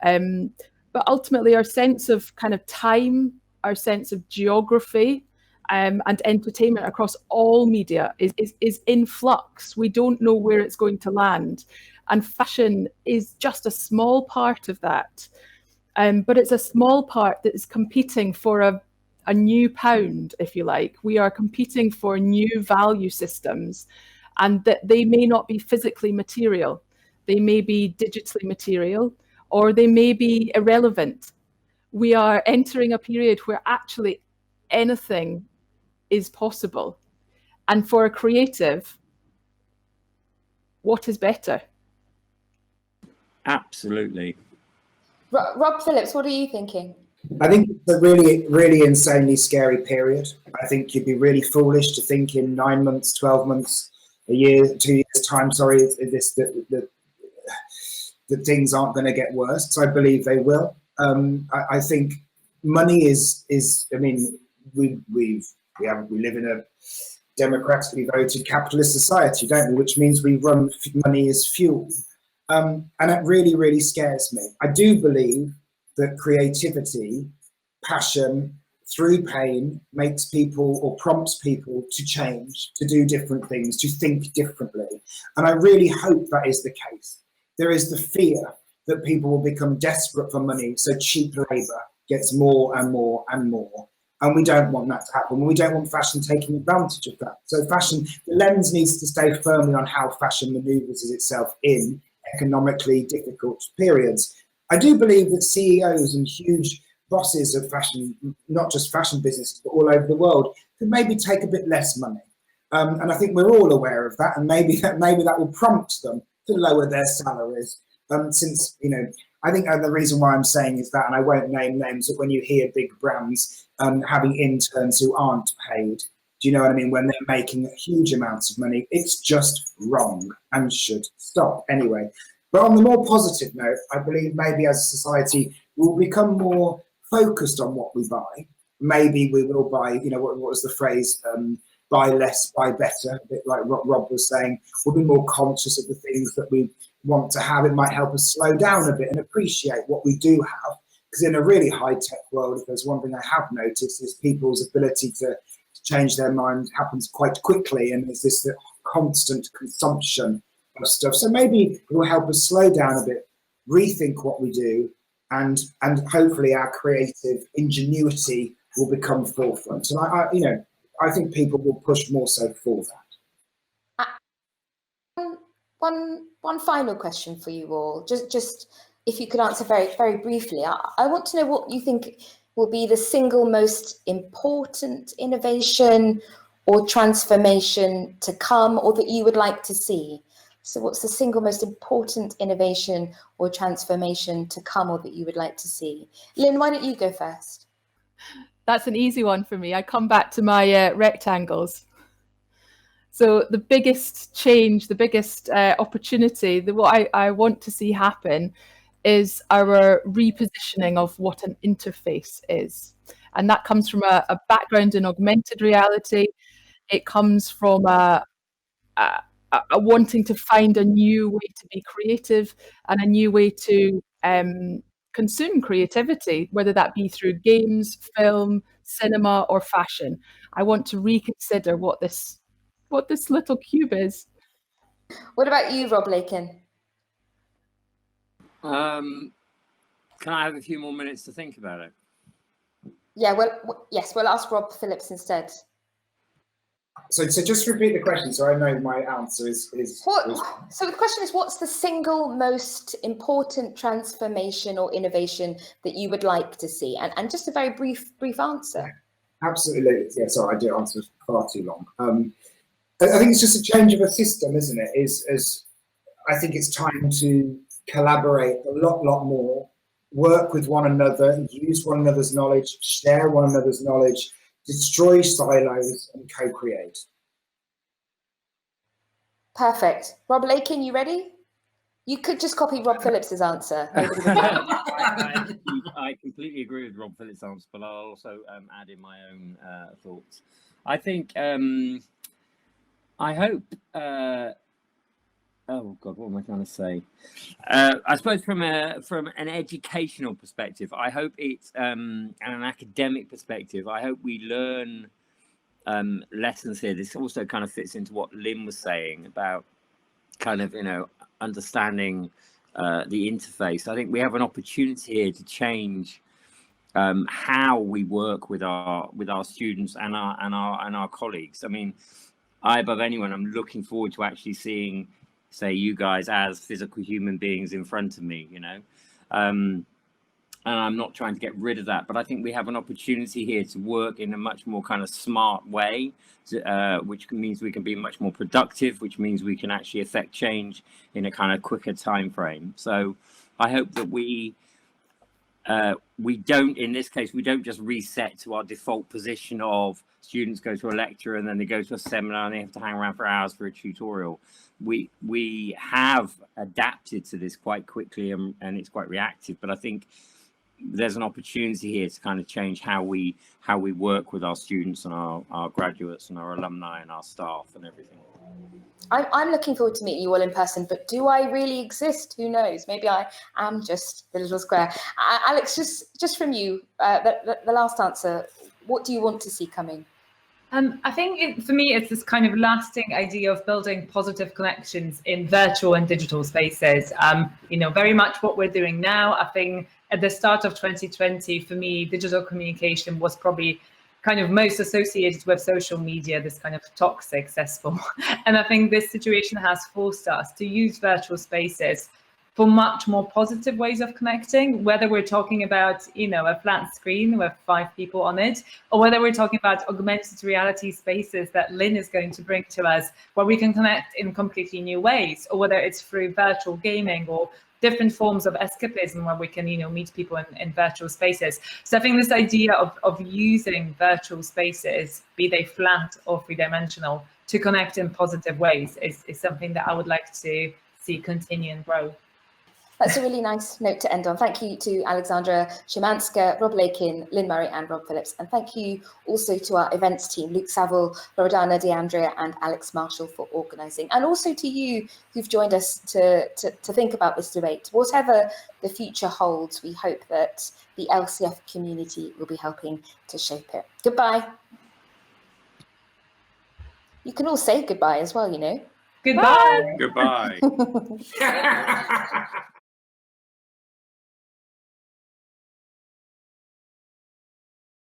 But ultimately, our sense of kind of time, our sense of geography, and entertainment across all media is in flux. We don't know where it's going to land. And fashion is just a small part of that. But it's a small part that is competing for a new pound, if you like. We are competing for new value systems, and that they may not be physically material. They may be digitally material, or they may be irrelevant. We are entering a period where actually anything is possible. And for a creative, what is better? Absolutely. Rob Phillips, what are you thinking? I think it's a really, really insanely scary period. I think you'd be really foolish to think in 9 months, 12 months, a year, 2 years time, that things aren't going to get worse. So I believe they will. I think money is. I mean, we live in a democratically voted capitalist society, don't we? Which means we run money as fuel, and that really, really scares me. I do believe that creativity, passion, through pain, makes people or prompts people to change, to do different things, to think differently. And I really hope that is the case. There is the fear that people will become desperate for money, so cheap labour gets more and more and more. And we don't want that to happen. We don't want fashion taking advantage of that. So fashion, the lens needs to stay firmly on how fashion manoeuvres itself in economically difficult periods. I do believe that CEOs and huge bosses of fashion, not just fashion businesses, but all over the world, could maybe take a bit less money. And I think we're all aware of that. And maybe that will prompt them to lower their salaries. Since, I think the reason why I'm saying is that, and I won't name names, but when you hear big brands having interns who aren't paid, do you know what I mean? When they're making huge amounts of money, it's just wrong and should stop anyway. But on the more positive note, I believe maybe as a society, we'll become more focused on what we buy. Maybe we will buy, what was the phrase? Buy less, buy better, a bit like Rob was saying. We'll be more conscious of the things that we want to have. It might help us slow down a bit and appreciate what we do have. Because in a really high-tech world, if there's one thing I have noticed, is people's ability to change their mind happens quite quickly, and there's this constant consumption of stuff. So maybe it will help us slow down a bit, rethink what we do, and hopefully our creative ingenuity will become forefront. And I think people will push more so for that. One final question for you all. Just if you could answer very, very briefly. I want to know what you think will be the single most important innovation or transformation to come, or that you would like to see. So what's the single most important innovation or transformation to come, or that you would like to see? Lynne, why don't you go first? That's an easy one for me. I come back to my rectangles. So the biggest change, the biggest opportunity, what I want to see happen is our repositioning of what an interface is. And that comes from a background in augmented reality. It comes from a wanting to find a new way to be creative and a new way to consume creativity, whether that be through games, film, cinema, or fashion. I want to reconsider what this little cube is. What about you, Rob Lakin? Can I have a few more minutes to think about it? Yeah, well, yes, we'll ask Rob Phillips instead. So just repeat the question, so I know my answer is. So the question is, what's the single most important transformation or innovation that you would like to see? And just a very brief answer. Absolutely. Yeah, sorry, I did answer far too long. I think it's just a change of a system, isn't it? I think it's time to collaborate a lot more, work with one another, use one another's knowledge, share one another's knowledge, destroy silos, and co-create. Perfect. Rob Lakin, you ready? You could just copy Rob Phillips's answer. I completely agree with Rob Phillips' answer, but I'll also add in my own thoughts. I think, I hope, oh God, what am I trying to say? I suppose from an educational perspective, I hope it's, and an academic perspective, I hope we learn lessons here. This also kind of fits into what Lynne was saying about kind of, understanding the interface. I think we have an opportunity here to change how we work with our students and our colleagues. I mean, I, above anyone, I'm looking forward to actually seeing, say, you guys as physical human beings in front of me, and I'm not trying to get rid of that, but I think we have an opportunity here to work in a much more kind of smart way, which means we can be much more productive, which means we can actually affect change in a kind of quicker time frame. So I hope that we don't, in this case, we don't just reset to our default position of students go to a lecture and then they go to a seminar and they have to hang around for hours for a tutorial. We have adapted to this quite quickly, and it's quite reactive, but I think there's an opportunity here to kind of change how we work with our students and our graduates and our alumni and our staff and everything. I'm looking forward to meeting you all in person, but do I really exist? Who knows? Maybe I am just the little square. Alex, just from you, the last answer, what do you want to see coming? I think for me, it's this kind of lasting idea of building positive connections in virtual and digital spaces. Very much what we're doing now. I think at the start of 2020, for me, digital communication was probably kind of most associated with social media, this kind of toxic cesspool. And I think this situation has forced us to use virtual spaces for much more positive ways of connecting, whether we're talking about, a flat screen with 5 people on it, or whether we're talking about augmented reality spaces that Lynne is going to bring to us, where we can connect in completely new ways, or whether it's through virtual gaming or different forms of escapism where we can, meet people in virtual spaces. So I think this idea of using virtual spaces, be they flat or 3-dimensional, to connect in positive ways is something that I would like to see continue and grow. That's a really nice note to end on. Thank you to Aleksandra Szymanska, Rob Lakin, Lynne Murray and Rob Phillips. And thank you also to our events team, Luke Saville, Loredana DeAndrea and Alex Marshall for organising. And also to you who've joined us to think about this debate. Whatever the future holds, we hope that the LCF community will be helping to shape it. Goodbye. You can all say goodbye as well, Goodbye. Goodbye.